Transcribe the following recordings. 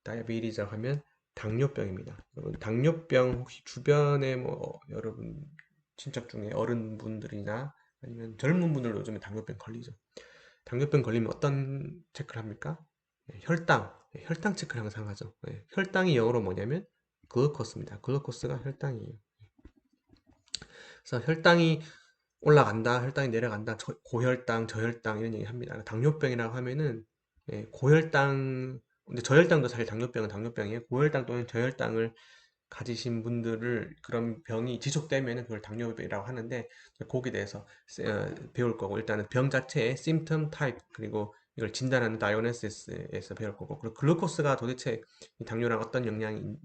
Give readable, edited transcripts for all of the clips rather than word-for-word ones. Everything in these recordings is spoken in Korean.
다이아베티스 하면 당뇨병입니다. 여러분, 당뇨병 혹시 주변에 뭐 여러분 친척 중에 어른분들이나 아니면 젊은 분들도 요즘에 당뇨병 걸리죠. 당뇨병 걸리면 어떤 체크를 합니까? 혈당, 혈당 체크를 항상 하죠. 혈당이 영어로 뭐냐면 글루코스입니다. 글루코스가 혈당이에요. 그래서 혈당이 올라간다, 혈당이 내려간다, 고혈당, 저혈당 이런 얘기 합니다. 당뇨병이라고 하면은 고혈당, 근데 저혈당도 사실 당뇨병은 당뇨병이에요. 고혈당 또는 저혈당을 가지신 분들을 그런 병이 지속되면은 그걸 당뇨병이라고 하는데 거기에 대해서 배울 거고 일단은 병 자체의 symptom type 그리고 이걸 진단하는 diagnosis에서 배울 거고 그리고 글루코스가 도대체 이 당뇨랑 어떤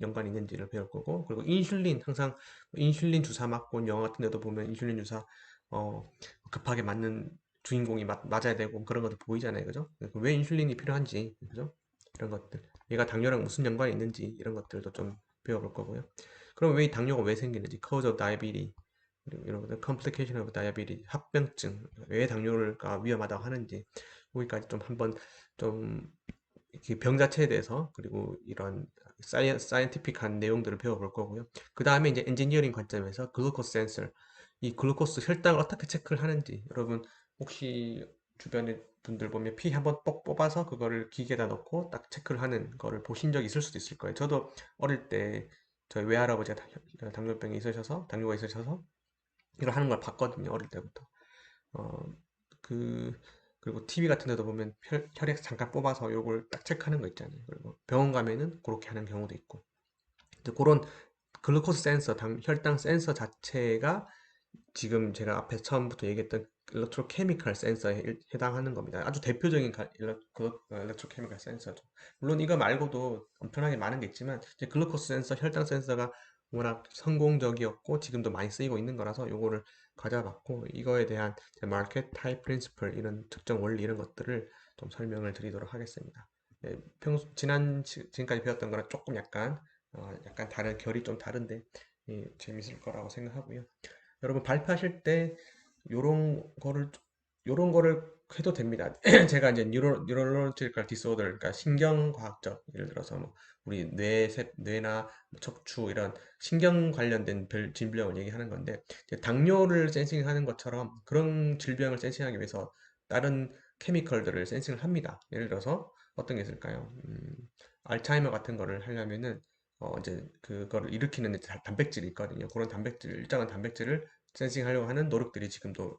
연관이 있는지를 배울 거고 그리고 인슐린 항상 인슐린 주사 맞고 영화 같은 데도 보면 인슐린 주사 어, 급하게 맞는 주인공이 맞아야 되고 그런 것도 보이잖아요 그죠? 왜 인슐린이 필요한지 그죠? 이런 것들 얘가 당뇨랑 무슨 연관이 있는지 이런 것들도 좀 배워볼 거고요. 그럼 왜 당뇨가 왜 생기는지, cause of diabetes, 이런 것들, complication of diabetes, 합병증, 왜 당뇨가 위험하다고 하는지, 여기까지 좀 한번 좀 이렇게 병 자체에 대해서 그리고 이런 사이언티픽한 내용들을 배워볼 거고요. 그 다음에 이제 엔지니어링 관점에서 글루코스 센서, 이 글루코스 혈당을 어떻게 체크를 하는지, 여러분 혹시 주변에 분들 보면 피 한번 뻑 뽑아서 그거를 기계에다 넣고 딱 체크를 하는 거를 보신 적 있을 수도 있을 거예요. 저도 어릴 때 저희 외할아버지가 당뇨병이 있으셔서 당뇨가 있으셔서 이걸 하는 걸 봤거든요. 어릴 때부터. 어, 그 그리고 TV 같은 데도 보면 혈액 잠깐 뽑아서 요걸 딱 체크하는 거 있잖아요. 그리고 병원 가면은 그렇게 하는 경우도 있고. 이제 그런 글루코스 센서, 혈당 센서 자체가 지금 제가 앞에 처음부터 얘기했던 일렉트로케미컬 센서에 해당하는 겁니다. 아주 대표적인 일렉트로케미컬 센서죠. 물론 이거 말고도 엄청나게 많은 게 있지만 이제 글루코스 센서, 혈당 센서가 워낙 성공적이었고 지금도 많이 쓰이고 있는 거라서 요거를 가져봤고 이거에 대한 마켓 타입 프린시플 이런 특정 원리 이런 것들을 좀 설명을 드리도록 하겠습니다. 지금까지 배웠던 거랑 조금 약간 다른 결이 좀 다른데 재밌을 거라고 생각하고요. 여러분 발표하실 때 요런 거를 요런 거를 해도 됩니다. 제가 이제 뉴럴로지컬 디소더 그러니까 신경과학적 예를 들어서 뭐 우리 뇌나 뭐 척추 이런 신경 관련된 질병을 얘기하는 건데 이제 당뇨를 센싱하는 것처럼 그런 질병을 센싱하기 위해서 다른 케미컬들을 센싱을 합니다. 예를 들어서 어떤 게 있을까요? 알츠하이머 같은 거를 하려면은 이제 그거를 일으키는 단백질이 있거든요. 그런 일정한 단백질을 센싱하려고 하는 노력들이 지금도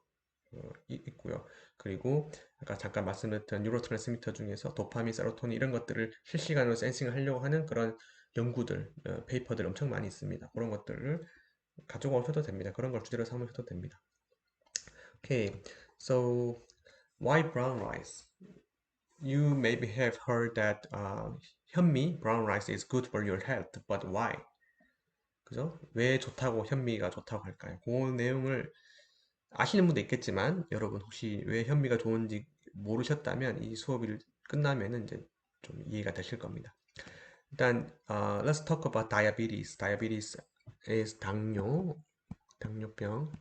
있고요. 그리고 아까 잠깐 말씀드렸던 뉴로트랜스미터 중에서 도파민, 세로토닌 이런 것들을 실시간으로 센싱을 하려고 하는 그런 연구들, 페이퍼들 엄청 많이 있습니다. 그런 것들을 가지고 오셔도 됩니다. 그런 걸 주제로 삼으셔도 됩니다. Okay, so why brown rice? You maybe have heard that 현미, brown rice is good for your health, but why? 그죠? 왜 좋다고 현미가 좋다고 할까요? 그 내용을 아시는 분도 있겠지만 여러분 혹시 왜 현미가 좋은지 모르셨다면 이 수업이 끝나면은 이제 좀 이해가 되실 겁니다. 일단 let's talk about diabetes. Diabetes is 당뇨병.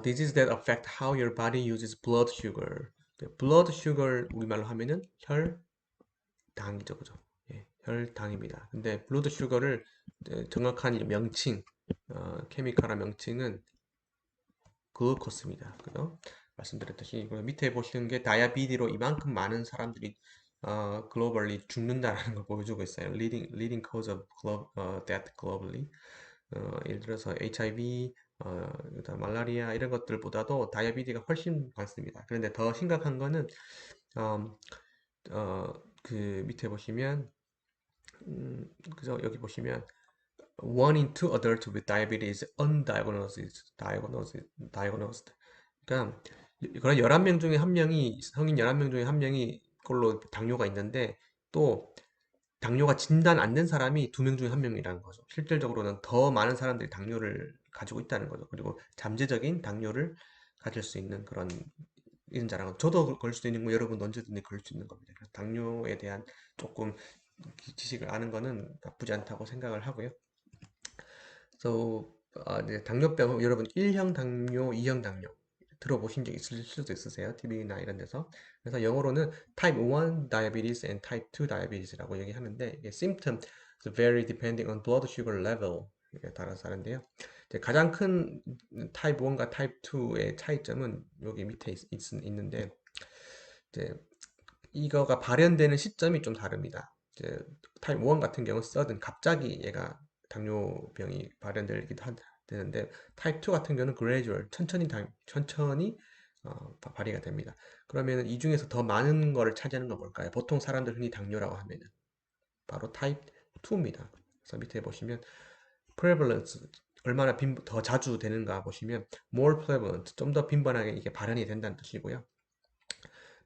Disease that affect how your body uses blood sugar. blood sugar 우리말로 하면은 혈당이죠, 그죠? 예, 혈당입니다. 근데 blood sugar를 정확한 명칭, 케미컬한 명칭은 글루코스입니다. 그죠? 말씀드렸듯이 밑에 보시는 게 다이아비디로 이만큼 많은 사람들이 글로벌리 죽는다라는 걸 보여주고 있어요. leading cause of death globally. 예를 들어서 HIV, 그다음 말라리아 이런 것들보다도 다이아비디가 훨씬 많습니다. 그런데 더 심각한 거는 어, 그 밑에 보시면 그죠? 여기 보시면 one in two adults with diabetes diagnosed. 그러니까 그런 11명 중에 한 명이 성인 11명 중에 한 명이 꼴로 당뇨가 있는데 또 당뇨가 진단 안 된 사람이 2명 중에 한 명이라는 거죠. 실질적으로는 더 많은 사람들이 당뇨를 가지고 있다는 거죠. 그리고 잠재적인 당뇨를 가질 수 있는 그런 인자라는 거. 저도 걸 수도 있는 거 여러분도 언제든지 걸 수 있는 겁니다. 그래서 당뇨에 대한 조금 지식을 아는 거는 나쁘지 않다고 생각을 하고요. So, 이제 당뇨병 여러분 1형 당뇨, 2형 당뇨 들어보신 적 있을 수도 있으세요. TV나 이런 데서. 그래서 영어로는 Type 1 Diabetes and Type 2 Diabetes라고 얘기하는데 이게 symptoms vary depending on blood sugar level 에 따라서 하는데요. 이제 가장 큰 Type 1과 Type 2의 차이점은 여기 밑에 있는데 이제 이거가 발현되는 시점이 좀 다릅니다. 이제 타입 1 같은 경우는 sudden 갑자기 얘가 당뇨병이 발현되기도 되는데 타입 2 같은 경우는 gradual 천천히 발휘가 됩니다. 그러면 이 중에서 더 많은 거를 차지하는 건 뭘까요? 보통 사람들 흔히 당뇨라고 하면은 바로 타입 2입니다. 그래서 밑에 보시면 prevalence 얼마나 더 자주 되는가 보시면 more prevalent 좀 더 빈번하게 이게 발현이 된다는 뜻이고요.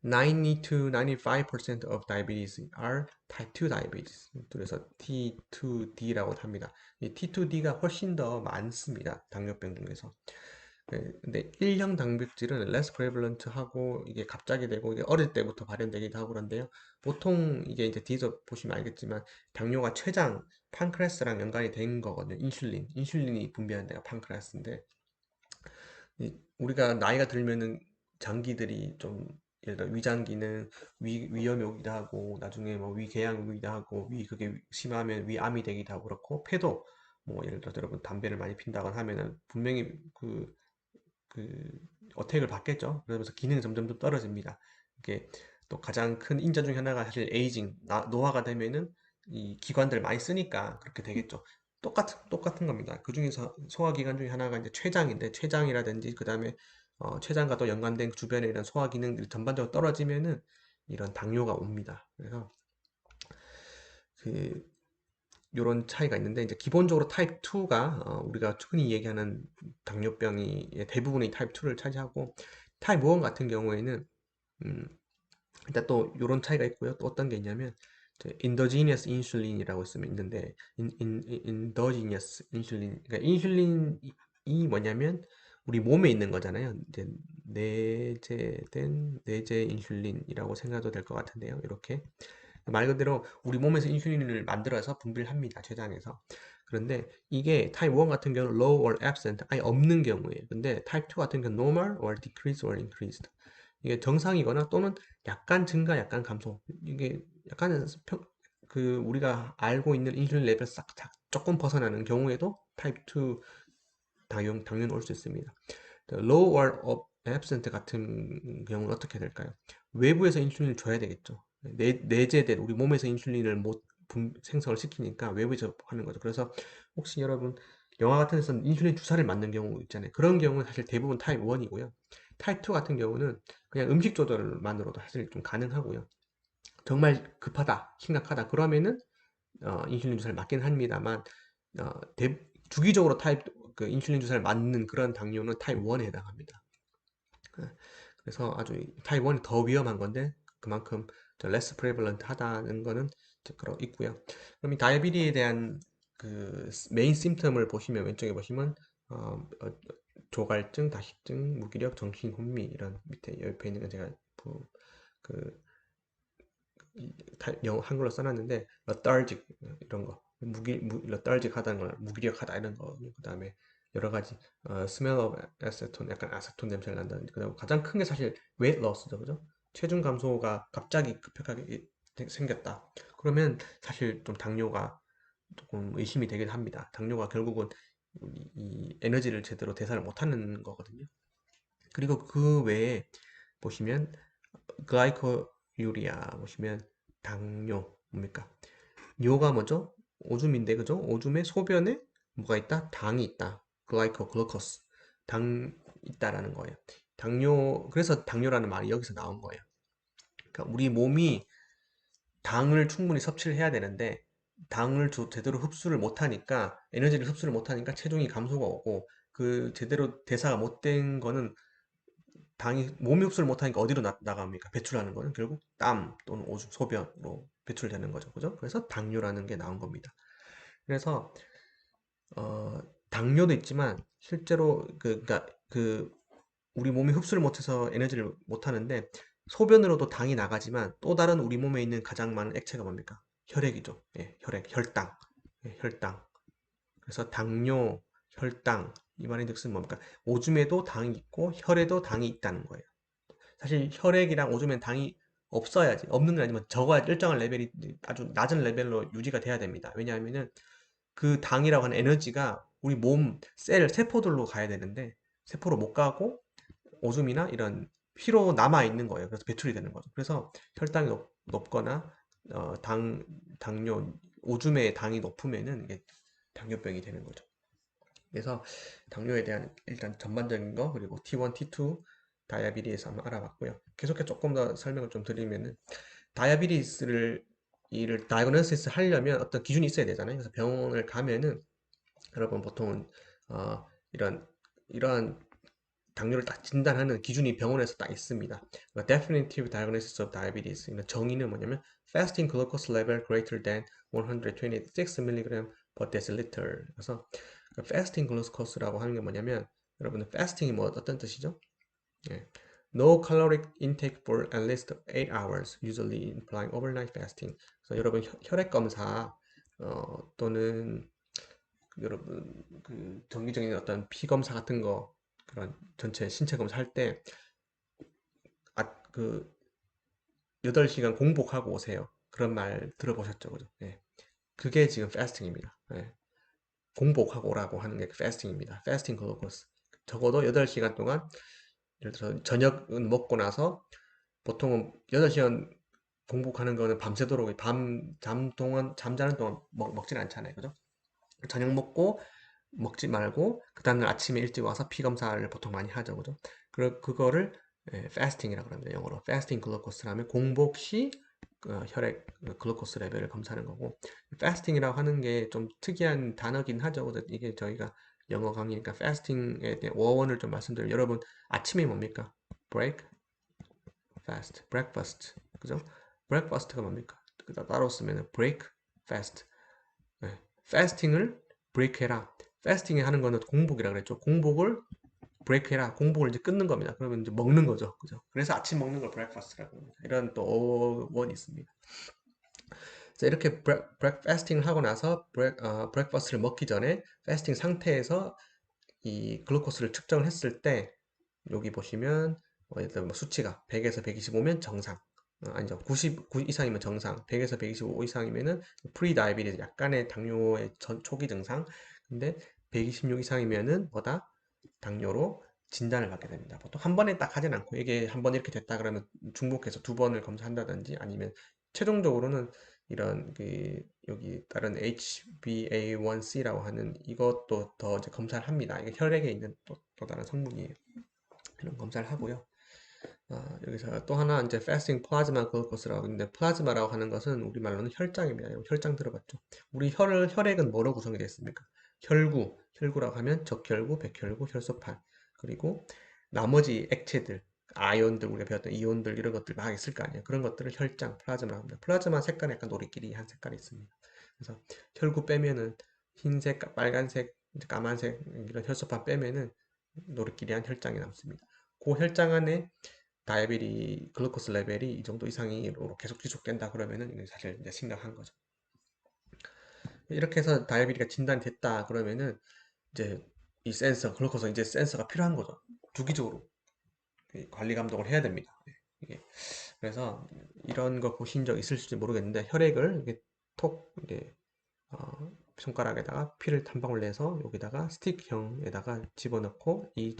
90 to 95% of diabetes are type 2 diabetes. 그래서 T2D라고 합니다. 이 T2D가 훨씬 더 많습니다. 당뇨병 중에서. 네, 근데 1형 단백질은 less prevalent 하고 이게 갑자기 되고 이게 어릴 때부터 발현되기도 하고 그런데요. 보통 이게 이제 뒤에서 보시면 알겠지만 당뇨가 췌장, 판크레스랑 연관이 된 거거든요. 인슐린이 분비하는 데가 판크레스인데 우리가 나이가 들면은 장기들이 좀 예를 들어 위장 기능 위염이 오기도 하고 나중에 뭐 위궤양이 오기도 하고 그게 심하면 위암이 되기도 하고 그렇고 폐도 뭐 예를 들어 여러분 담배를 많이 핀다거나 하면은 분명히 그 어택을 받겠죠. 그러면서 기능이 점점 더 떨어집니다. 이게 또 가장 큰 인자 중 하나가 사실 에이징, 노화가 되면은 이 기관들 많이 쓰니까 그렇게 되겠죠. 똑같은 겁니다. 그 중에서 소화기관 중에 하나가 이제 췌장인데 췌장이라든지 그 다음에 췌장과 또 연관된 주변에 이런 소화 기능들이 전반적으로 떨어지면은 이런 당뇨가 옵니다. 그래서 그 요런 차이가 있는데 이제 기본적으로 타입 2가 우리가 흔히 얘기하는 당뇨병이 대부분이 타입 2를 차지하고 타입 1 같은 경우에는 음, 일단 또 요런 차이가 있고요. 또 어떤 게 있냐면 인더지니어스 인슐린이라고 있는데 인더지니어스 인슐린 그러니까 인슐린이 뭐냐면 우리 몸에 있는 거잖아요. 이제 내재된 내재 인슐린이라고 생각도 될 것 같은데요. 이렇게 말 그대로 우리 몸에서 인슐린을 만들어서 분비를 합니다. 췌장에서. 그런데 이게 타입 1 같은 경우는 low or absent, 아예 없는 경우에요. 근데 타입 2 같은 경우는 normal or decreased or increased. 이게 정상이거나 또는 약간 증가, 약간 감소. 이게 약간 우리가 알고 있는 인슐린 레벨 싹 조금 벗어나는 경우에도 타입 2 당연 올 수 있습니다. low or absent 같은 경우는 어떻게 될까요? 외부에서 인슐린을 줘야 되겠죠. 내재된 우리 몸에서 인슐린을 못 생성을 시키니까 외부에서 하는 거죠. 그래서 혹시 여러분 영화 같은 데서는 인슐린 주사를 맞는 경우 있잖아요. 그런 경우는 사실 대부분 타입 1이고요. 타입 2 같은 경우는 그냥 음식 조절만으로도 사실 좀 가능하고요. 정말 급하다, 심각하다 그러면은 인슐린 주사를 맞긴 합니다만 주기적으로 인슐린 주사를 맞는 그런 당뇨는 타입 1에 해당합니다. 예. 그래서 아주 타입 1이 더 위험한 건데 그만큼 less prevalent 하다는 거는 있고요. 그럼 이 다이어비디에 대한 그 메인 심텀을 보시면 왼쪽에 보시면 조갈증, 다식증, 무기력, 정신 혼미 이런 밑에 옆에 있는 건 제가 그 한글로 써놨는데 lethargic 이런 거 lethargic 하다는 걸 무기력하다 이런 거 그 다음에 여러 가지 smell of acetone 약간 아세톤 냄새가 난다든지 그다음 가장 큰 게 사실 weight loss죠 그죠 체중 감소가 갑자기 급격하게 생겼다 그러면 사실 좀 당뇨가 조금 의심이 되긴 합니다 당뇨가 결국은 이 에너지를 제대로 대사를 못하는 거거든요 그리고 그 외에 보시면 글라이코유리아 보시면 당뇨 뭡니까? 뇨가 뭐죠? 오줌인데 그죠? 오줌에 소변에 뭐가 있다? 당이 있다. 글루코스 당 있다라는 거예요. 당뇨 그래서 당뇨라는 말이 여기서 나온 거예요. 그러니까 우리 몸이 당을 충분히 섭취를 해야 되는데 당을 제대로 흡수를 못하니까 에너지를 흡수를 못하니까 체중이 감소가 오고 그 제대로 대사가 못 된 거는 당이 몸이 흡수를 못하니까 어디로 나갑니까? 배출하는 거는 결국 땀 또는 오줌, 소변으로 배출되는 거죠. 그죠? 그래서 당뇨라는 게 나온 겁니다. 그래서 당뇨도 있지만 실제로 그러니까 우리 몸이 흡수를 못해서 에너지를 못 하는데 소변으로도 당이 나가지만 또 다른 우리 몸에 있는 가장 많은 액체가 뭡니까? 혈액이죠. 예, 혈당. 예, 혈당. 그래서 당뇨, 혈당. 이 말인즉슨 뭡니까? 오줌에도 당이 있고 혈에도 당이 있다는 거예요. 사실 혈액이랑 오줌엔 당이 없어야지, 없는 게 아니면 적어야 일정한 레벨이 아주 낮은 레벨로 유지가 돼야 됩니다. 왜냐하면은 그 당이라고 하는 에너지가 우리 몸 세포들로 가야 되는데 세포로 못 가고 오줌이나 이런 피로 남아 있는 거예요. 그래서 배출이 되는 거죠. 그래서 혈당이 높거나 당뇨, 오줌의 당이 높으면은 이게 당뇨병이 되는 거죠. 그래서 당뇨에 대한 일단 전반적인 거, 그리고 T1, T2 다이아비리에서 한번 알아봤고요. 계속해서 조금 더 설명을 좀 드리면은 다이아비리스를 이를 다이그노시스 하려면 어떤 기준이 있어야 되잖아요. 그래서 병원을 가면은 여러분 보통은 이런 이러한 당뇨를 딱 진단하는 기준이 병원에서 딱 있습니다. Definitive Diagnosis of Diabetes. 정의는 뭐냐면 Fasting glucose level greater than 126 mg per deciliter. 그래서 Fasting glucose라고 하는 게 뭐냐면 여러분 fasting이 뭐 어떤 뜻이죠? 예. No caloric intake for at least 8 hours, usually implying overnight fasting. 그래서 여러분 혈액 검사 또는 여러분 그 정기적인 어떤 피 검사 같은 거 그런 전체 신체 검사 할 때 그 8시간 공복하고 오세요. 그런 말 들어보셨죠? 그죠? 예. 그게 지금 패스팅입니다. 예. 공복하고 오라고 하는 게 패스팅입니다. 패스팅 글루코스. 적어도 8시간 동안 예를 들어서 저녁은 먹고 나서 보통은 8시간 공복하는 거는 밤새도록 잠 동안 잠자는 동안 먹진 않잖아요. 그죠? 저녁 먹고 먹지 말고 그 다음날 아침에 일찍 와서 피 검사를 보통 많이 하죠, 그죠? 그거를 fasting이라고 합니다. 영어로 fasting glucose라면 공복 시 혈액 글루코스 레벨을 검사하는 거고, fasting이라고 하는 게 좀 특이한 단어긴 하죠. 그래서 이게 저희가 영어 강의니까 fasting에 대한 어원을 좀 말씀드리면, 여러분 아침이 뭡니까? break, fast, breakfast, 그죠? breakfast가 뭡니까? 따로 쓰면 break, fast. 네. fasting을 break 해라. fasting 하는 거는 공복이라 그랬죠. 공복을 break 해라. 공복을 이제 끊는 겁니다. 그러면 이제 먹는 거죠. 그죠? 그래서 아침 먹는 걸 breakfast라고 합니다. 이런 또 어원이 있습니다. 그래서 이렇게 fasting을 하고 나서 breakfast를 먹기 전에 fasting 상태에서 이 글루코스를 측정을 했을 때 여기 보시면 예를 들면 수치가 100에서 125면 정상, 아니죠, 99 이상이면 정상, 100에서 125 이상이면은 프리 다이비리스, 약간의 당뇨의 초기 증상. 근데 126 이상이면은 뭐다? 당뇨로 진단을 받게 됩니다. 보통 한 번에 딱 하진 않고, 이게 한 번 이렇게 됐다 그러면 중복해서 2번을 검사한다든지, 아니면 최종적으로는 이런 여기 다른 HbA1c라고 하는 이것도 더 이제 검사를 합니다. 이게 혈액에 있는 또 다른 성분이에요. 이런 검사를 하고요. 여기서 또 하나 이제 fasting plasma glucose라고 있는데, 플라즈마라고 하는 것은 우리말로는 혈장입니다. 혈장 들어봤죠? 우리 혈액은 뭐로 구성이 되어 있습니까? 혈구라고 하면 적혈구, 백혈구, 혈소판, 그리고 나머지 액체들, 아이온들, 우리가 배웠던 이온들, 이런 것들 막 있을 거 아니에요. 그런 것들을 혈장, 플라즈마라고 합니다. 플라즈마 색깔은 약간 노리끼리 한 색깔이 있습니다. 그래서 혈구 빼면은 흰색, 빨간색, 까만색 이런 혈소판 빼면은 노리끼리한 혈장이 남습니다. 그 혈장 안에 다이아베리 글루코스 레벨이 이 정도 이상이 계속 지속된다 그러면은 이게 사실 이제 심각한 거죠. 이렇게 해서 다이아베리가 진단됐다 그러면은 이제 이 센서, 글루코스 이제 센서가 필요한 거죠. 주기적으로 관리 감독을 해야 됩니다. 이게 그래서 이런 거 보신 적 있을지 모르겠는데, 혈액을 이렇게 톡 이제 손가락에다가 피를 한 방울 내서 여기다가 스틱형에다가 집어넣고 이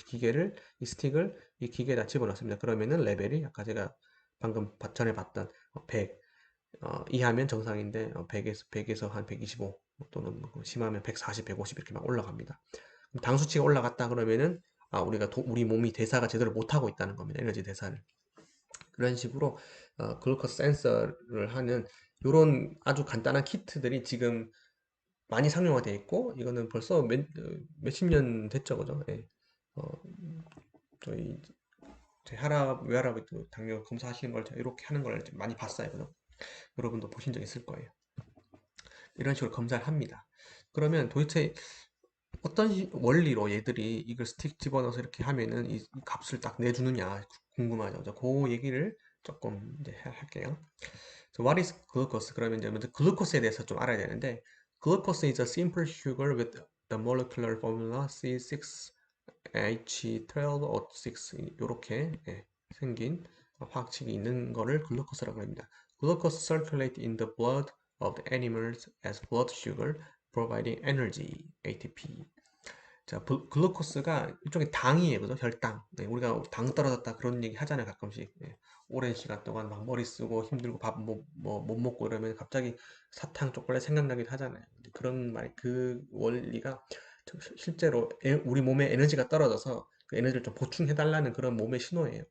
스틱을 이 기계에다 집어넣습니다. 그러면은 레벨이 아까 제가 방금 전에 봤던 100 이하면 정상인데 100에서 한 125 또는 뭐 심하면 140, 150 이렇게 막 올라갑니다. 당 수치가 올라갔다 그러면은 우리가 우리 몸이 대사가 제대로 못하고 있다는 겁니다. 에너지 대사를. 그런 식으로 글루코스 센서를 하는 이런 아주 간단한 키트들이 지금 많이 상용화되어 있고, 이거는 벌써 몇십 년 됐죠, 그죠? 예. 어, 저희 혈압, 외혈압, 당뇨 검사하시는 걸 이렇게 하는 걸 많이 봤어요, 그죠? 여러분도 보신 적 있을 거예요. 이런 식으로 검사를 합니다. 그러면 도대체 어떤 원리로 얘들이 이걸 스틱 집어넣어서 이렇게 하면은 이 값을 딱 내주느냐 궁금하죠. 그 얘기를 조금 이제 할게요. So what is glucose? 그러면 이제 먼저 글루코스에 대해서 좀 알아야 되는데, glucose is a simple sugar with the molecular formula C6H12O6 이렇게 생긴 화학식이 있는 거를 글루코스라고 합니다. Glucose circulate in the blood of the animals as blood sugar, providing energy, ATP. 자, 글루코스가 일종의 당이에요, 그죠? 혈당. 네, 우리가 당 떨어졌다 그런 얘기 하잖아요, 가끔씩. 네, 오랜 시간 동안 막 머리 쓰고 힘들고 밥 못 먹고 이러면 갑자기 사탕, 초콜릿 생각나기도 하잖아요. 근데 그런 말, 그 원리가 실제로 우리 몸에 에너지가 떨어져서 그 에너지를 좀 보충해달라는 그런 몸의 신호예요.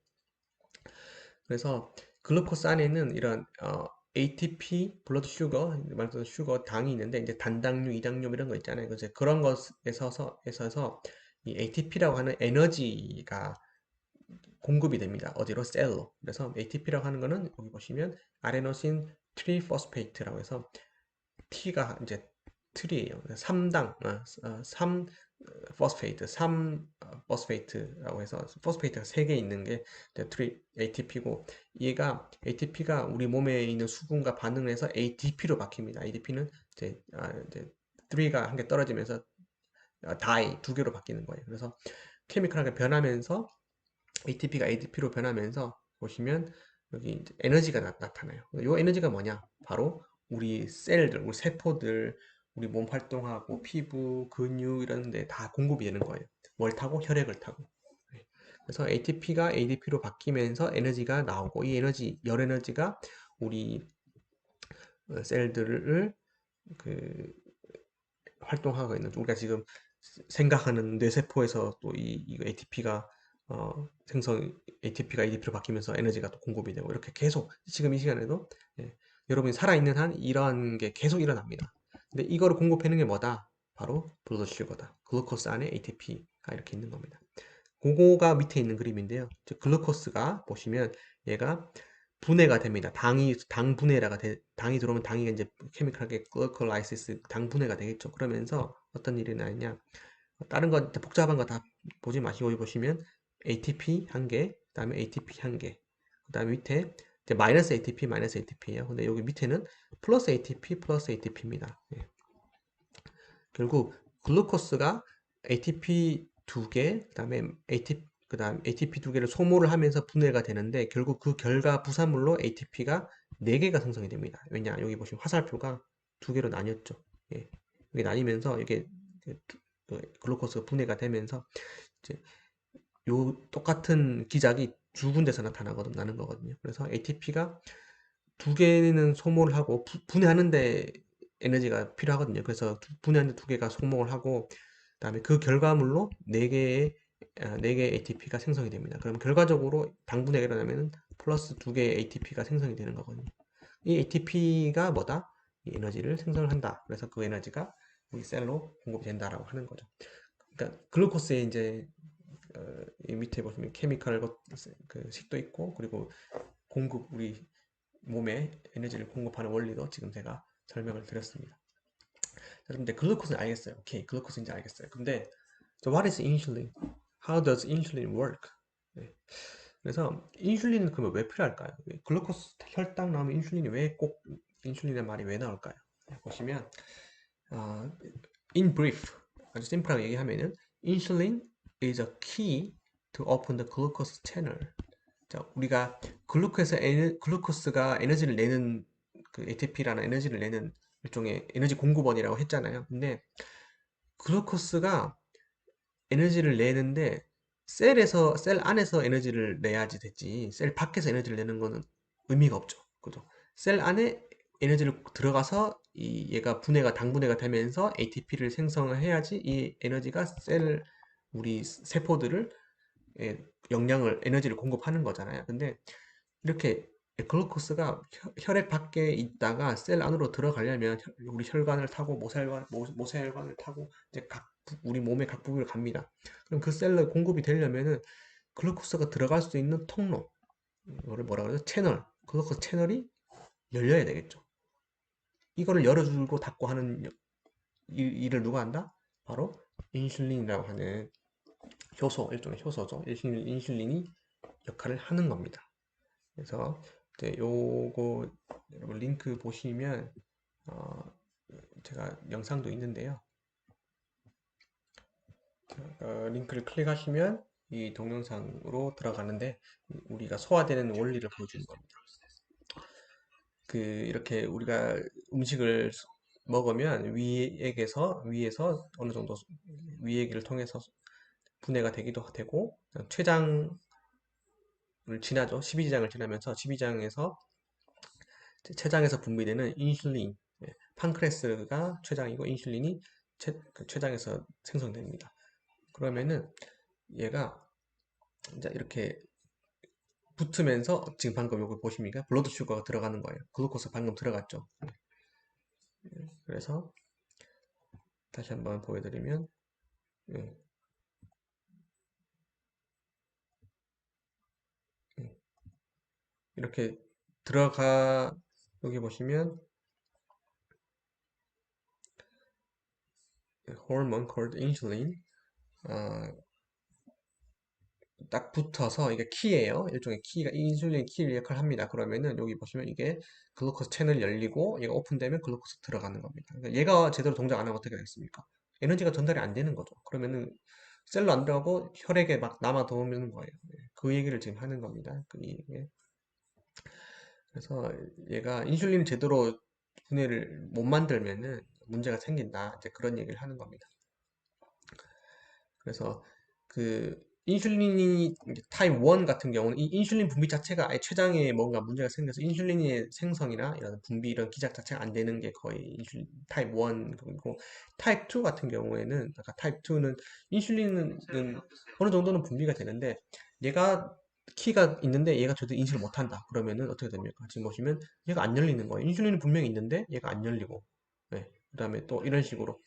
그래서 글루코스 안에는 이런 ATP, 블러드 슈거, 말 그대로 슈거, 당이 있는데 이제 단당류, 이당류 이런 거 있잖아요. 이제 그런 것에서 이 ATP라고 하는 에너지가 공급이 됩니다. 어디로? 셀로. 그래서 ATP라고 하는 거는 여기 보시면 아데노신 트리포스페이트라고 해서 T가 이제 트리예요. 3당, 3 포스페이트, 3 포스페이트라고 해서 포스페이트가 3개 있는 게 트리 ATP고 얘가 ATP가 우리 몸에 있는 수분과 반응을 해서 ADP로 바뀝니다. ADP는 이제 3가 한 개 떨어지면서 다이 2개로 바뀌는 거예요. 그래서 케미컬하게 변하면서 ATP가 ADP로 변하면서 보시면 여기 이제 에너지가 나타나요. 이 에너지가 뭐냐? 바로 우리 셀들, 우리 세포들, 우리 몸 활동하고 피부, 근육 이런 데 다 공급이 되는 거예요. 뭘 타고? 혈액을 타고. 네. 그래서 ATP가 ADP로 바뀌면서 에너지가 나오고 이 에너지, 열 에너지가 우리 셀들을 그 활동하고 있는 우리가 지금 생각하는 뇌세포에서 또 이 ATP가 ATP가 ADP로 바뀌면서 에너지가 또 공급이 되고 이렇게 계속 지금 이 시간에도 여러분이 살아있는 한 이러한 게 계속 일어납니다. 근데 이거를 공급하는 게 뭐다? 바로 블러드 슈거다. 글루코스 안에 ATP가 이렇게 있는 겁니다. 그거가 밑에 있는 그림인데요. 즉 글루코스가 보시면 얘가 분해가 됩니다. 당 분해가 당이 들어오면 당이 이제 케미컬하게 글루콜라이시스 당 분해가 되겠죠. 그러면서 어떤 일이 나냐? 다른 거 복잡한 거 다 보지 마시고 여기 보시면 ATP 한 개, 그다음에 ATP 한 개, 그다음에 밑에 이제 마이너스 ATP, 마이너스 ATP예요. 근데 여기 밑에는 플러스 ATP, 플러스 ATP입니다. 결국 글루코스가 ATP 두 개, 그다음 ATP 두 개를 소모를 하면서 분해가 되는데 결국 그 결과 부산물로 ATP가 네 개가 생성이 됩니다. 왜냐? 여기 보시면 화살표가 두 개로 나뉘었죠. 예. 이게 나뉘면서 이게 글루코스가 분해가 되면서 이제 요 똑같은 기작이 두 군데서 나는 거거든요. 그래서 ATP가 두 개는 소모를 하고 분해하는데 에너지가 필요하거든요. 그래서 분해하는데 두 개가 소모를 하고 그다음에 그 결과물로 네 개의 ATP가 생성이 됩니다. 그럼 결과적으로 당분해가 일어나면 플러스 두 개의 ATP가 생성이 되는 거거든요. 이 ATP가 뭐다? 이 에너지를 생성을 한다. 그래서 그 에너지가 우리 셀로 공급이 된다라고 하는 거죠. 그러니까 글루코스에 이제 이 밑에 보시면 케미컬 그 식도 있고 그리고 우리 몸에 에너지를 공급하는 원리도 지금 제가 설명을 드렸습니다. 자, 그런데 글루코스는 알겠어요. 오케이, 글루코스인지 알겠어요. 근데 so what is insulin? How does insulin work? 네. 그래서 인슐린은 그러면 왜 필요할까요? 글루코스 혈당 나오면 인슐린이 왜 꼭 인슐린의 말이 왜 나올까요? 네, 보시면 어, in brief 아주 심플하게 얘기하면은 insulin is a key to open the glucose channel. 자, 우리가 글루코스가 에너지를 내는 그 ATP라는 에너지를 내는 일종의 에너지 공급원이라고 했잖아요. 근데 글루코스가 에너지를 내는데 셀 안에서 에너지를 내야지 됐지. 셀 밖에서 에너지를 내는 거는 의미가 없죠. 그죠? 셀 안에 에너지를 들어가서 얘가 당분해가 되면서 ATP를 생성을 해야지 이 에너지가 우리 세포들을 에너지를 공급하는 거잖아요. 근데 이렇게 글루코스가 혈액 밖에 있다가 셀 안으로 들어가려면 우리 혈관을 타고 모세혈관을 타고 이제 우리 몸의 각 부위를 갑니다. 그럼 그 셀로 공급이 되려면은 글루코스가 들어갈 수 있는 통로, 이거를 뭐라 그러죠? 채널, 글루코스 채널이 열려야 되겠죠. 이거를 열어주고 닫고 하는 일을 누가 한다? 바로 인슐린이라고 하는 일종의 효소죠. 인슐린이 역할을 하는 겁니다. 그래서 이제 요거 여러분 링크 보시면 제가 영상도 있는데요. 링크를 클릭하시면 이 동영상으로 들어가는데 우리가 소화되는 원리를 보여주는 겁니다. 이렇게 우리가 음식을 먹으면 위에서 어느 정도 위액을 통해서 분해가 되기도 되고 췌장을 지나죠. 십이지장을 지나면서 십이지장에서 췌장에서 분비되는 인슐린, 판크레스가 췌장이고 인슐린이 췌장에서 생성됩니다. 그러면은 얘가 이제 이렇게 붙으면서 지금 방금 이거 보십니까? 블러드 슈거가 들어가는 거예요. 글루코스 방금 들어갔죠. 그래서 다시 한번 보여드리면 예, 예. 이렇게 들어가 여기 보시면 hormone called insulin 아, 딱 붙어서 이게 키예요. 일종의 키가 인슐린 키를 역할을 합니다. 그러면은 여기 보시면 이게 글루코스 채널 열리고 얘가 오픈되면 글루코스 들어가는 겁니다. 그러니까 얘가 제대로 동작 안 하면 어떻게 되겠습니까? 에너지가 전달이 안 되는 거죠. 그러면은 셀로 안 들어가고 혈액에 막 남아 도는 거예요. 그 얘기를 지금 하는 겁니다. 그래서 얘가 인슐린을 제대로 분해를 못 만들면은 문제가 생긴다. 이제 그런 얘기를 하는 겁니다. 그래서 인슐린이 타입 1 같은 경우는 이 인슐린 분비 자체가 아예 췌장에 뭔가 문제가 생겨서 인슐린의 생성이나 이런 분비 이런 기작 자체가 안 되는 게 거의 인슐린 타입 1이고 타입 2 같은 경우에는 아까 타입 2는 인슐린은 어느 정도는 분비가 되는데 얘가 키가 있는데 얘가 저도 인식을 못한다. 그러면은 어떻게 됩니까? 지금 보시면 얘가 안 열리는 거예요. 인슐린은 분명히 있는데 얘가 안 열리고 네. 그다음에 또 이런 식으로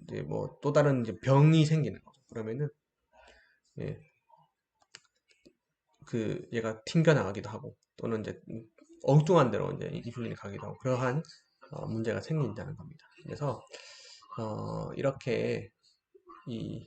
이제 뭐 또 다른 이제 병이 생기는 거죠. 그러면은 예, 얘가 튕겨나가기도 하고 또는 이제 엉뚱한 데로 이제 인슐린이 가기도 하고 그러한 문제가 생긴다는 겁니다. 그래서 이렇게 이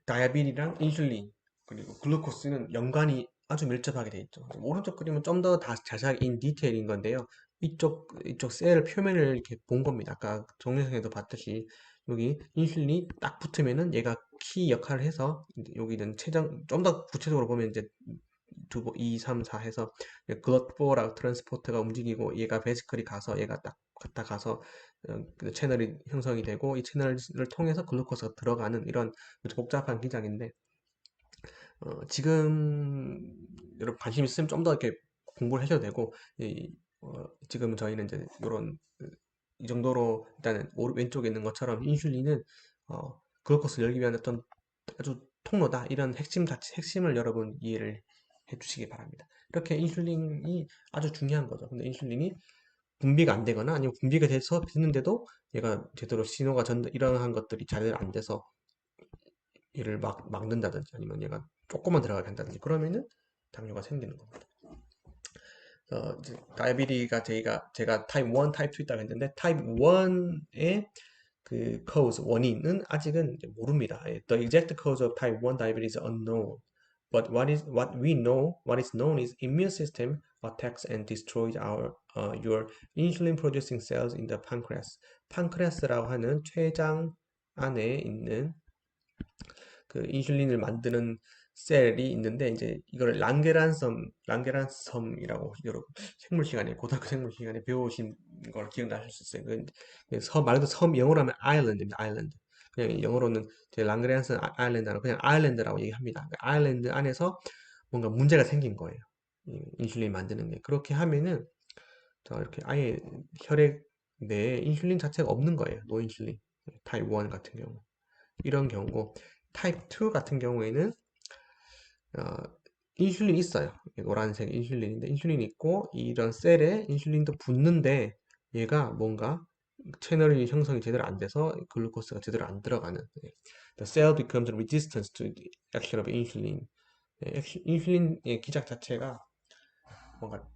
다이아빈이랑 인슐린 그리고 글루코스는 연관이 아주 밀접하게 돼 있죠. 오른쪽 그림은 좀 더 자세하게 인 디테일인 건데요. 이쪽 셀 표면을 이렇게 본 겁니다. 아까 동영상에도 봤듯이 여기 인슐린이 딱 붙으면은 얘가 키 역할을 해서 여기는 췌장 좀 더 구체적으로 보면 이제 2, 3, 4 해서 글럿보라 트랜스포터가 움직이고 얘가 베시클이 가서 얘가 딱 갔다 가서 그 채널이 형성이 되고 이 채널을 통해서 글루코스가 들어가는 이런 복잡한 기장인데 지금 여러분 관심 있으면 좀 더 이렇게 공부를 하셔도 되고 지금 저희는 이제 이런 이 정도로 일단은 왼쪽에 있는 것처럼 인슐린은 글루코스 열기 위한 어떤 아주 통로다 이런 핵심을 여러분 이해를 해주시기 바랍니다. 이렇게 인슐린이 아주 중요한 거죠. 근데 인슐린이 분비가 안 되거나 아니면 분비가 돼서 됐는데도 얘가 제대로 신호가 전달 이러한 것들이 잘 안 돼서 얘를 막는다든지 아니면 얘가 조금만 들어가게 한다든지 그러면은 당뇨가 생기는 겁니다. 이제 다이아비리가 제가 타입 1, 타입 2 있다고 했는데 타입 1의 cause 원인은 아직은 이제 모릅니다. The exact cause of type 1 diabetes is unknown. But what is known is immune system attacks and destroys your insulin producing cells in the pancreas. 판크레스라고 하는 췌장 안에 있는 인슐린을 만드는 셀이 있는데 이제 이걸 랑게란섬이라고 여러분 생물 시간에 고등학교 생물 시간에 배우신 걸 기억나실 수 있어요. 말 그대로 섬 영어로 하면 아일랜드입니다. 아일랜드. 그냥 영어로는 제 랑게란섬 아일랜드라고 그냥 아일랜드라고 얘기합니다. 아일랜드 안에서 뭔가 문제가 생긴 거예요. 인슐린 만드는 게 그렇게 하면은 이렇게 아예 혈액 내에 인슐린 자체가 없는 거예요. 노인슐린 타입 1 같은 경우. 이런 경우고 타입 2 같은 경우에는 어, 인슐린이 있어요. 노란색 인슐린인데 인슐린이 있고 이런 셀에 인슐린도 붙는데 얘가 뭔가 채널이 형성이 제대로 안 돼서 글루코스가 제대로 안 들어가는 The cell becomes resistant to the action of insulin. 인슐린의 기작 자체가 뭔가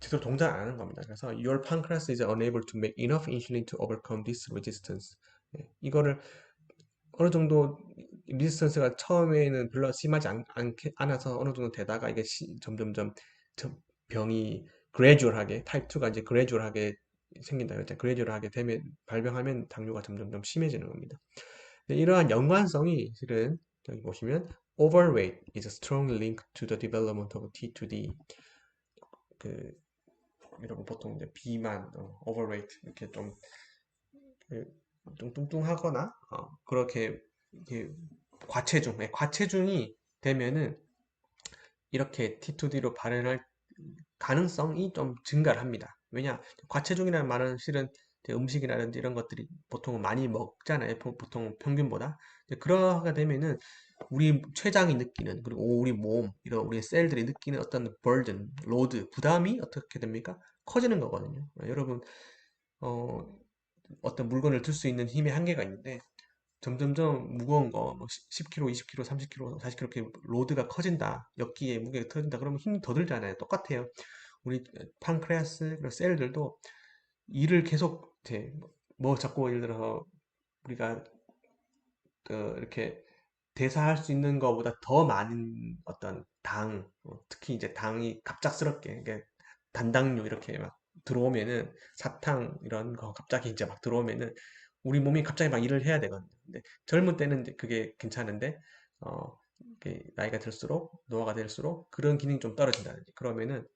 제대로 동작 안 하는 겁니다. 그래서 your pancreas is unable to make enough insulin to overcome this resistance. 이거를 어느 정도 리지스턴스가 처음에는 별로 심하지 않아서 어느 정도 되다가 이게 점점점 병이 그레듀얼하게 타입 2가 이제 그레듀얼하게 생긴다 그랬잖아요. 그레듀얼하게 되면 발병하면 당뇨가 점점점 심해지는 겁니다. 근데 이러한 연관성이 실은 여기 보시면 overweight is a strong link to the development of T2D. 그 여러분 보통 이제 비만, overweight 이렇게 좀, 그, 좀 뚱뚱하거나 그렇게 이렇게 과체중, 과체중이 되면은 이렇게 T2D로 발현할 가능성이 좀 증가를 합니다. 왜냐? 과체중이라는 말은 실은 이제 음식이라든지 이런 것들이 보통 많이 먹잖아요. 보통 평균보다. 그러하게 되면은 우리 췌장이 느끼는, 그리고 우리 몸, 이런 우리 셀들이 느끼는 어떤 burden, 로드, 부담이 어떻게 됩니까? 커지는 거거든요. 여러분, 어, 어떤 물건을 들 수 있는 힘의 한계가 있는데 점점점 무거운 거, 뭐 10kg, 20kg, 30kg, 40kg 이렇게 로드가 커진다. 역기의 무게가 커진다. 그러면 힘이 더 들잖아요. 똑같아요. 우리 판크레아스, 그리고 셀들도 일을 계속, 이제 뭐 자꾸 예를 들어서 우리가 이렇게 대사할 수 있는 것보다 더 많은 어떤 당, 특히 이제 당이 갑작스럽게, 이게 단당류 이렇게 막 들어오면은 사탕 이런 거 갑자기 이제 막 들어오면은 우리 몸이 갑자기 막 일을 해야 되거든요. 근데 젊을 때는 이제 그게 괜찮은데 이게 나이가 들수록 노화가 될수록 그런 기능이 좀 떨어진다든지 그러면은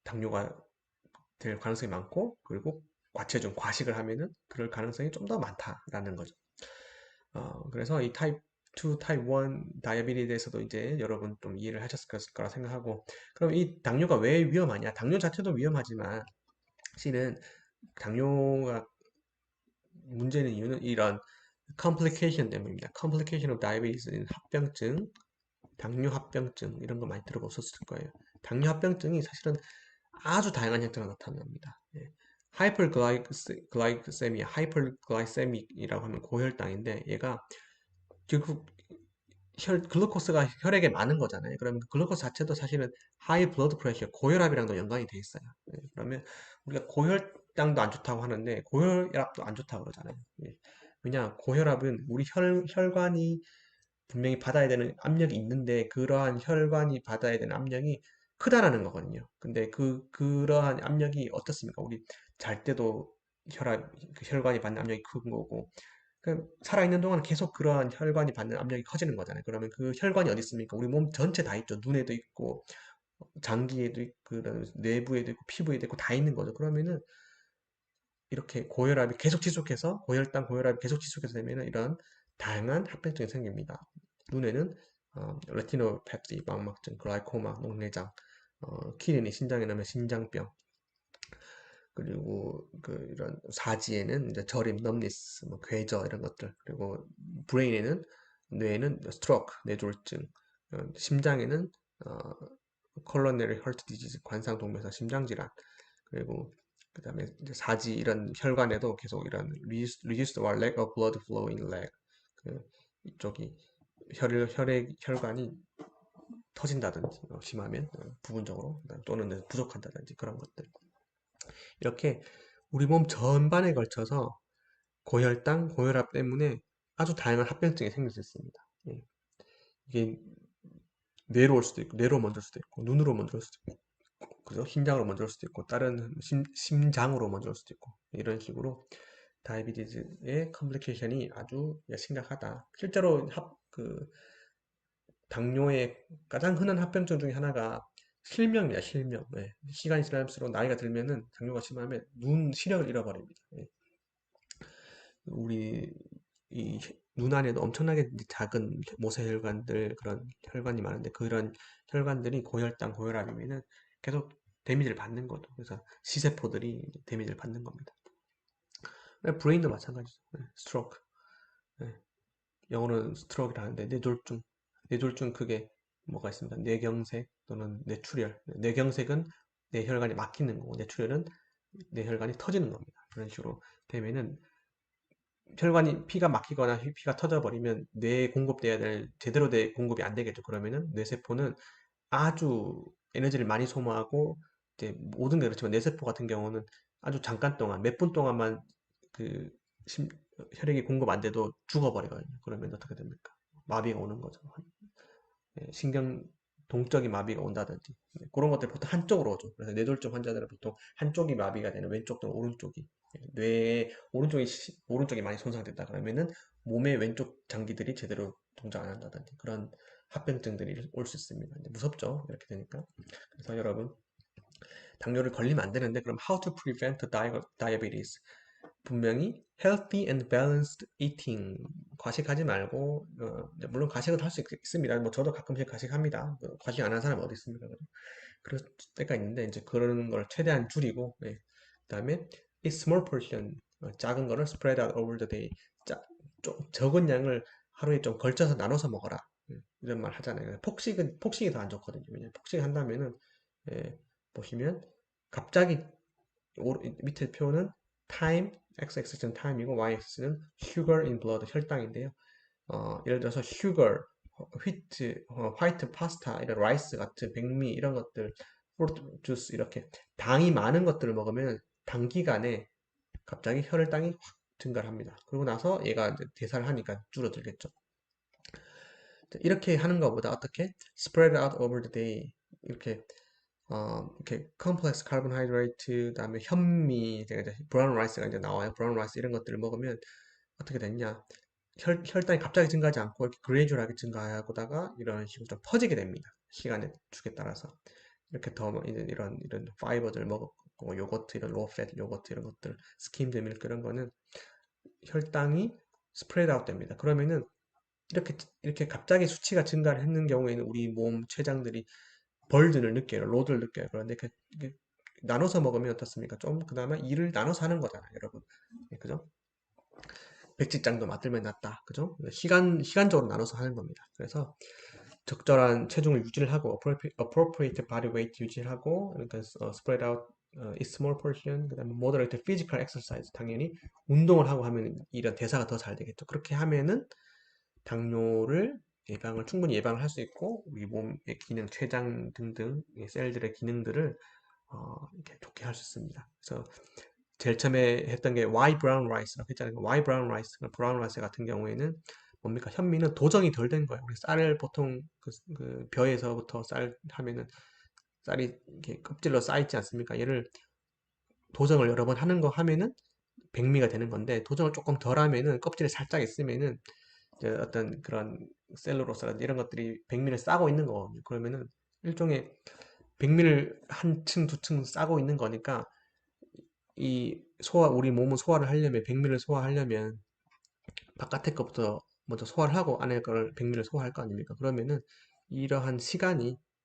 당뇨가 될 가능성이 많고 그리고 과체중, 과식을 하면은 그럴 가능성이 좀 더 많다라는 거죠. 그래서 이 타입 2, 타입 1 다이어비리에 대해서도 이제 여러분 좀 이해를 하셨을 거라 생각하고 그럼 이 당뇨가 왜 위험하냐? 당뇨 자체도 위험하지만 실은 당뇨가 문제는 이유는 이런 complication 때문입니다. complication of diabetes는 합병증, 당뇨 합병증 이런 거 많이 들어보셨을 거예요. 당뇨 합병증이 사실은 아주 다양한 형태로 나타납니다. 예. 하이퍼글라이세미아, 하이퍼글라이세믹이라고 하면 고혈당인데 얘가 결국 글루코스가 혈액에 많은 거잖아요. 그러면 글루코스 자체도 사실은 하이 블러드 프레셔, 고혈압이랑도 연관이 돼 있어요. 예, 그러면 우리가 고혈당도 안 좋다고 하는데 고혈압도 안 좋다고 그러잖아요. 예. 왜냐, 고혈압은 우리 혈관이 분명히 받아야 되는 압력이 있는데 그러한 혈관이 받아야 되는 압력이 크다라는 거거든요. 근데 그러한 압력이 어떻습니까? 우리 잘 때도 혈관이 받는 압력이 큰 거고 살아있는 동안 계속 그러한 혈관이 받는 압력이 커지는 거잖아요. 그러면 그 혈관이 어디 있습니까? 우리 몸 전체 다 있죠. 눈에도 있고, 장기에도 있고, 그다음에 내부에도 있고, 피부에도 있고, 다 있는 거죠. 그러면은 이렇게 고혈압이 계속 지속해서, 고혈압이 계속 지속해서 되면은 이런 다양한 합병증이 생깁니다. 눈에는 레티노패티, 망막증, 글라이코마, 녹내장, 키드니, 신장에 넣으면 신장병, 그리고 이런 사지에는 이제 저림, 넘니스, 뭐 괴저 이런 것들, 그리고 브레인에는 뇌에는 스트로크, 뇌졸중, 심장에는 어, coronary heart disease, 관상동맥성 심장질환, 그리고 그다음에 이제 사지 이런 혈관에도 계속 이런 reduced or lack of blood flow in leg, 이쪽이 혈관이 터진다든지 심하면 부분적으로 또는 부족한다든지 그런 것들. 이렇게 우리 몸 전반에 걸쳐서 고혈당, 고혈압 때문에 아주 다양한 합병증이 생길 수 있습니다. 예. 이게 뇌로 올 수도 있고, 뇌로 먼저 올 수도 있고, 눈으로 먼저 올 수도 있고, 그죠? 심장으로 먼저 올 수도 있고, 다른 심장으로 먼저 올 수도 있고, 이런 식으로 다이비티즈의 컴플리케이션이 아주 심각하다. 실제로 당뇨의 가장 흔한 합병증 중에 하나가 실명입니다. 실명. 예. 시간이 지날수록 나이가 들면은 당뇨가 심하면 눈 시력을 잃어버립니다. 예. 우리 이 눈 안에도 엄청나게 작은 모세혈관들 그런 혈관이 많은데 그런 혈관들이 고혈당, 고혈압이면은 계속 데미지를 받는 거죠. 그래서 시세포들이 데미지를 받는 겁니다. 브레인도 마찬가지죠. 스트로크. 영어로는 스트로크라 하는데 뇌졸중 그게 뭐가 있습니다. 뇌경색 또는 뇌출혈. 뇌경색은 뇌혈관이 막히는 거고 뇌출혈은 뇌혈관이 터지는 겁니다. 그런 식으로 되면은 혈관이 피가 막히거나 피가 터져버리면 뇌에 공급돼야 될 제대로 된 공급이 안 되겠죠. 그러면은 뇌세포는 아주 에너지를 많이 소모하고 이제 모든 게 그렇지만 뇌세포 같은 경우는 아주 잠깐 동안 몇 분 동안만 그 혈액이 공급 안 돼도 죽어버리거든요. 그러면 어떻게 됩니까? 마비가 오는 거죠. 신경 동적인 마비가 온다든지 그런 것들 보통 한쪽으로 오죠. 그래서 뇌졸중 환자들은 보통 한쪽이 마비가 되는 왼쪽 또는 오른쪽이 뇌의 오른쪽이 많이 손상됐다 그러면은 몸의 왼쪽 장기들이 제대로 동작 안 한다든지 그런 합병증들이 올 수 있습니다. 이제 무섭죠? 이렇게 되니까. 그래서 여러분 당뇨를 걸리면 안 되는데 그럼 how to prevent diabetes? 분명히 healthy and balanced eating 과식하지 말고 물론 과식은 할 수 있습니다. 뭐 저도 가끔씩 과식합니다. 과식 안 하는 사람 어디 있습니까? 그럴 때가 있는데 이제 그런 걸 최대한 줄이고 그다음에 eat small portion 작은 거를 spread out over the day 좀 적은 양을 하루에 좀 걸쳐서 나눠서 먹어라 이런 말 하잖아요. 폭식이 더 안 좋거든요. 왜냐면 폭식 한다면은 예, 보시면 갑자기 밑에 표는 time x-x는 time이고 y-x는 sugar in blood 혈당인데요. 예를 들어서 sugar, wheat, 화이트 파스타, 이런 라이스 같은 백미 이런 것들, 프루트 주스 이렇게 당이 많은 것들을 먹으면 단기간에 갑자기 혈당이 확 증가를 합니다. 그러고 나서 얘가 이제 대사를 하니까 줄어들겠죠. 이렇게 하는 것보다 어떻게 spread out over the day 이렇게 컴플렉스 카보하이드레이트 그다음에 현미 이제 브라운 라이스가 이제 나와요. 브라운 라이스 이런 것들을 먹으면 어떻게 됐냐? 혈당이 갑자기 증가하지 않고 이렇게 그레이주얼하게 증가하다가 이런 식으로 좀 퍼지게 됩니다. 시간의 축에 따라서 이렇게 더 이런 파이버들 먹고 요거트 이런 로우 팻 요거트 이런 것들 스킴드 밀크 이런 거는 혈당이 스프레드 아웃 됩니다. 그러면은 이렇게 갑자기 수치가 증가를 했는 경우에는 우리 몸 췌장들이 벌든을 느껴요. 로드를 느껴요. 그런데 나눠서 먹으면 어떻습니까? 좀 그나마 일을 나눠서 하는 거잖아요, 여러분. 그죠? 백지장도 맞들면 낫다. 그죠? 시간적으로 나눠서 하는 겁니다. 그래서 적절한 체중을 유지를 하고 appropriate body weight 유지를 하고 그러니까 spread out eat small portion 그다음에 moderate physical exercise 당연히 운동을 하고 하면 이런 대사가 더 잘 되겠죠. 그렇게 하면은 당뇨를 충분히 예방을 할 수 있고 우리 몸의 기능, 췌장 등등 셀들의 기능들을 이렇게 좋게 할 수 있습니다. 그래서 제일 처음에 했던 게 Y 브라운 라이스라고 했잖아요. Y 브라운 라이스, 브라운 라이스 같은 경우에는 뭡니까? 현미는 도정이 덜 된 거예요. 우리 쌀을 보통 그 벼에서부터 쌀 하면은 쌀이 이렇게 껍질로 쌓이지 않습니까? 얘를 도정을 여러 번 하는 거 하면은 백미가 되는 건데 도정을 조금 덜 하면은 껍질이 살짝 있으면은 이제 어떤 그런 셀룰로스라든지 이런 것들이 백미를 싸고 있는 거거든요. 그러면은 일종의 백미를 한 층, 두 층 싸고 있는 거니까 우리 몸은 소화를 하려면, 백미를 소화하려면 바깥의 것부터 먼저 소화를 하고 안에 걸 백미를 소화할 거 아닙니까? 그러면은 이러한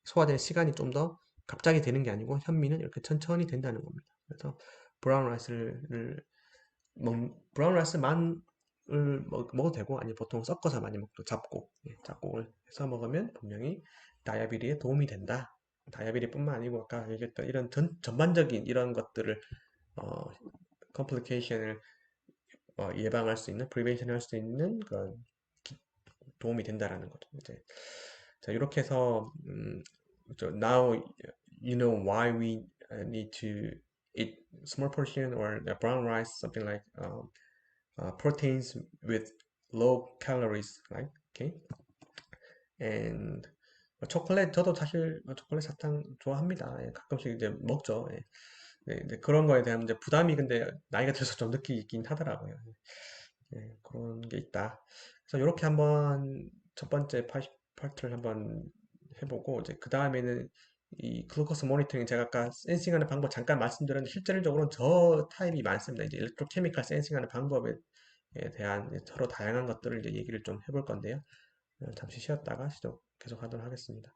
소화될 시간이 좀 더 갑자기 되는 게 아니고 현미는 이렇게 천천히 된다는 겁니다. 그래서 브라운 라이스를 브라운 라이스만 먹어도 되고 아니 보통 섞어서 많이 먹도 잡곡을 해서 먹으면 분명히 다이아비리에 도움이 된다. 다이아비리뿐만 아니고 아까 얘기했던 이런 전반적인 이런 것들을 어, 컴플리케이션을 예방할 수 있는, 프리벤션 할 수 있는 그런 도움이 된다라는 거죠. 이제 자 이렇게 해서 now you know why we need to eat small portion or brown rice, something like proteins with low calories, right? Okay, and 초콜릿 저도 사실 초콜릿 사탕 좋아합니다. 예, 가끔씩 이제 먹죠. 예. 네, 이제 그런 거에 대한 이제 부담이 근데 나이가 들어서 좀 느끼긴 하더라고요. 예, 그런 게 있다. 그래서 이렇게 한번 첫 번째 파트를 한번 해보고 이제 그 다음에는 이 글루코스 모니터링 제가 아까 센싱하는 방법 잠깐 말씀드렸는데 실질적으로는 저 타입이 많습니다. 이제 일렉트로케미칼 센싱하는 방법에 대한 서로 다양한 것들을 이제 얘기를 좀 해볼 건데요. 잠시 쉬었다가 계속 하도록 하겠습니다.